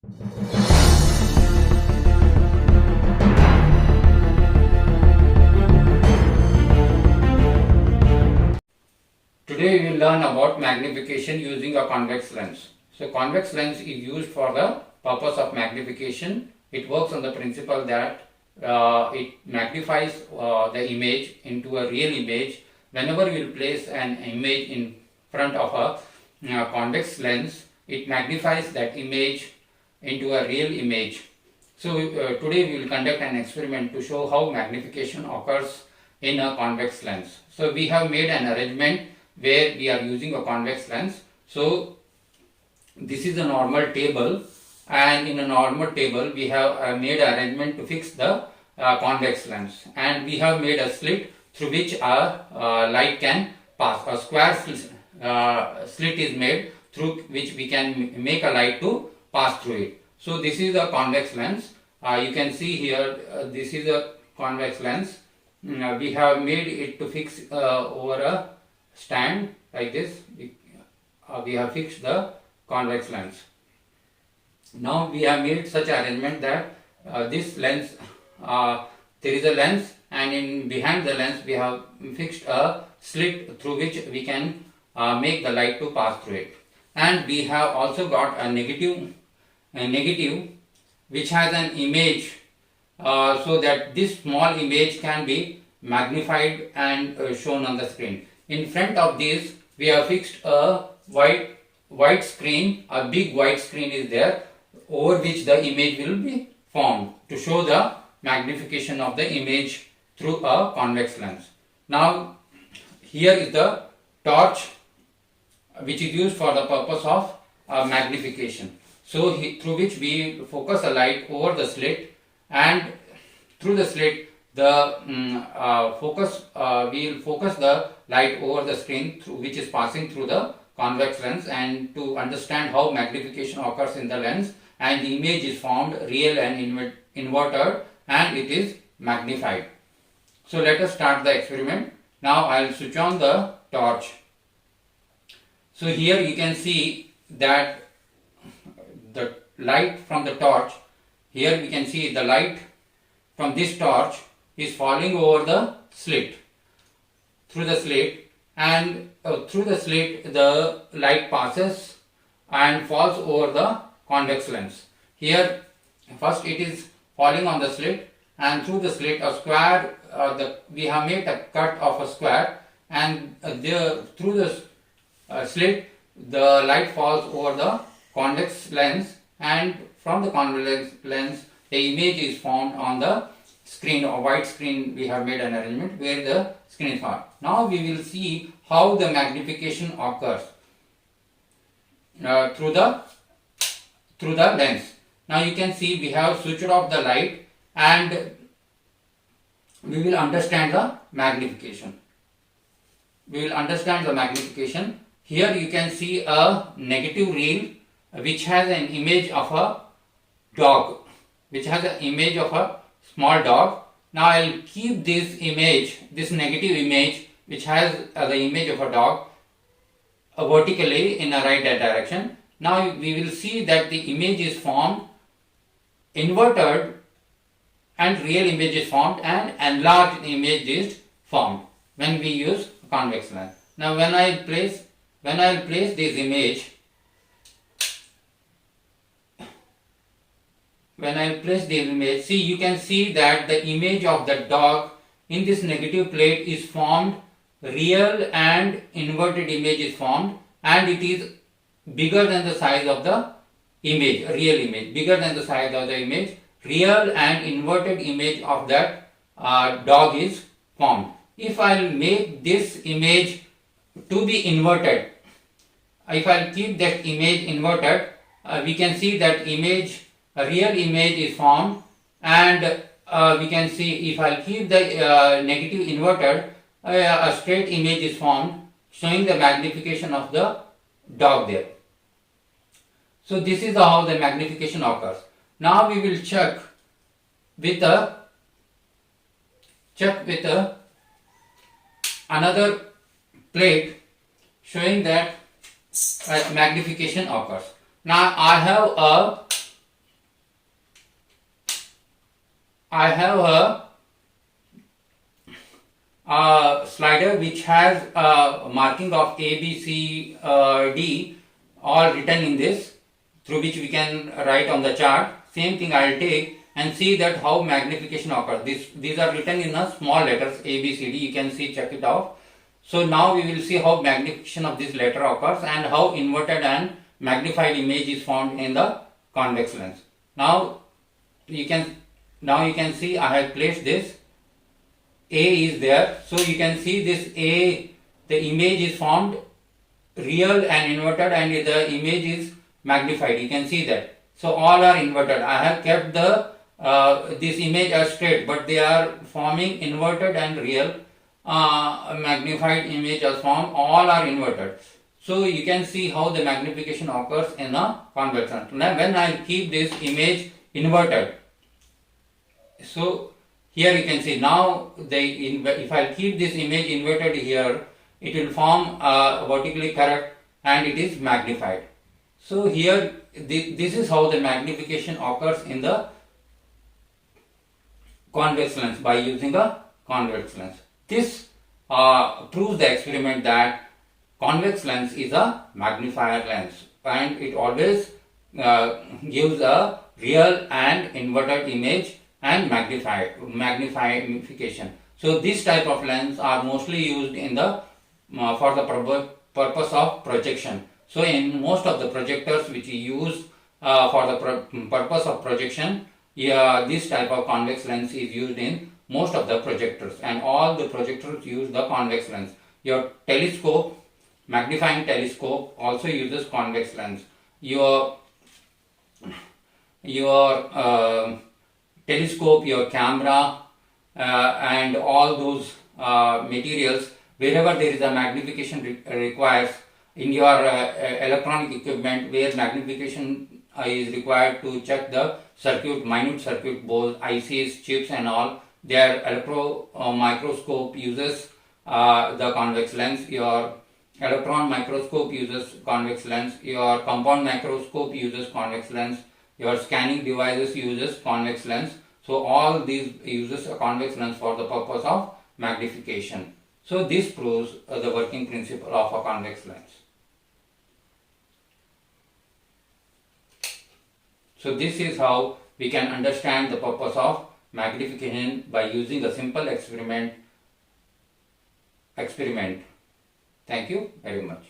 Today we will learn about magnification using a convex lens. So convex lens is used for the purpose of magnification. It works on the principle that it magnifies the image into a real image. Whenever we will place an image in front of a convex lens, it magnifies that image into a real image. So today we will conduct an experiment to show how magnification occurs in a convex lens. So we have made an arrangement where we are using a convex lens. So this is a normal table, and in a normal table we have made an arrangement to fix the convex lens, and we have made a slit through which a light can pass. A square slit is made through which we can make a light to pass through it. So this is a convex lens. You can see here this is a convex lens. We have made it to fix over a stand like this. We have fixed the convex lens. Now we have made such arrangement that this lens, there is a lens, and in behind the lens we have fixed a slit through which we can make the light to pass through it. And we have also got a negative which has an image, so that this small image can be magnified and shown on the screen. In front of this we have fixed a white screen. A big white screen is there over which the image will be formed to show the magnification of the image through a convex lens. Now here is the torch which is used for the purpose of magnification. So through which we focus a light over the slit, and through the slit the we will focus the light over the screen through which is passing through the convex lens, and to understand how magnification occurs in the lens, and the image is formed real and inverted, and it is magnified. So let us start the experiment. Now I will switch on the torch. So here you can see that the light from the torch, here we can see the light from this torch is falling over the slit, through the slit, and through the slit the light passes and falls over the convex lens. Here first it is falling on the slit, and through the slit a square, we have made a cut of a square, and through the slit the light falls over the convex lens, and from the convex lens the image is formed on the screen, or white screen. We have made an arrangement where the screen is formed. Now we will see how the magnification occurs through the lens. Now you can see we have switched off the light, and we will understand the magnification. Here you can see a negative reel which has an image of a dog, small dog. Now I will keep this image, this negative image which has the image of a dog, vertically in a right direction. Now we will see that the image is formed, inverted, and real image is formed, and enlarged image is formed when we use convex lens. Now when I place this image, see, you can see that the image of the dog in this negative plate is formed, real and inverted image is formed, and it is bigger than the size of the image, real image, bigger than the size of the image. Real and inverted image of that dog is formed. If I will make this image to be inverted, if I will keep that image inverted, we can see that image, a real image is formed, and we can see if I keep the negative inverted, a straight image is formed showing the magnification of the dog there. So this is how the magnification occurs. Now we will check with another plate showing that magnification occurs. Now I have I have a slider which has a marking of A, B, C, D all written in this, through which we can write on the chart. Same thing I will take and see that how magnification occurs. These are written in a small letters A, B, C, D. You can see, check it out. So now we will see how magnification of this letter occurs and how inverted and magnified image is found in the convex lens. Now you can see I have placed this. A is there, so you can see this A, the image is formed real and inverted, and the image is magnified. You can see that. So all are inverted. I have kept the this image as straight, but they are forming inverted and real. Magnified image as formed, all are inverted. So you can see how the magnification occurs in a convex lens. Now when I keep this image inverted, so here you can see now if I keep this image inverted here, it will form vertically correct and it is magnified. So here this is how the magnification occurs in the convex lens by using a convex lens. This proves the experiment that convex lens is a magnifier lens, and it always gives a real and inverted image and magnification. So this type of lens are mostly used in the for the purpose of projection. So in most of the projectors which we use for the purpose of projection, this type of convex lens is used in most of the projectors, and all the projectors use the convex lens. Your telescope, magnifying telescope, also uses convex lens. Your telescope, your camera, and all those materials, wherever there is a magnification requires in your electronic equipment, where magnification is required to check the minute circuit boards, ICs, chips and all, their microscope uses the convex lens. Your electron microscope uses convex lens. Your compound microscope uses convex lens. Your scanning devices uses convex lens. So all these uses a convex lens for the purpose of magnification. So this proves the working principle of a convex lens. So this is how we can understand the purpose of magnification by using a simple experiment. Thank you very much.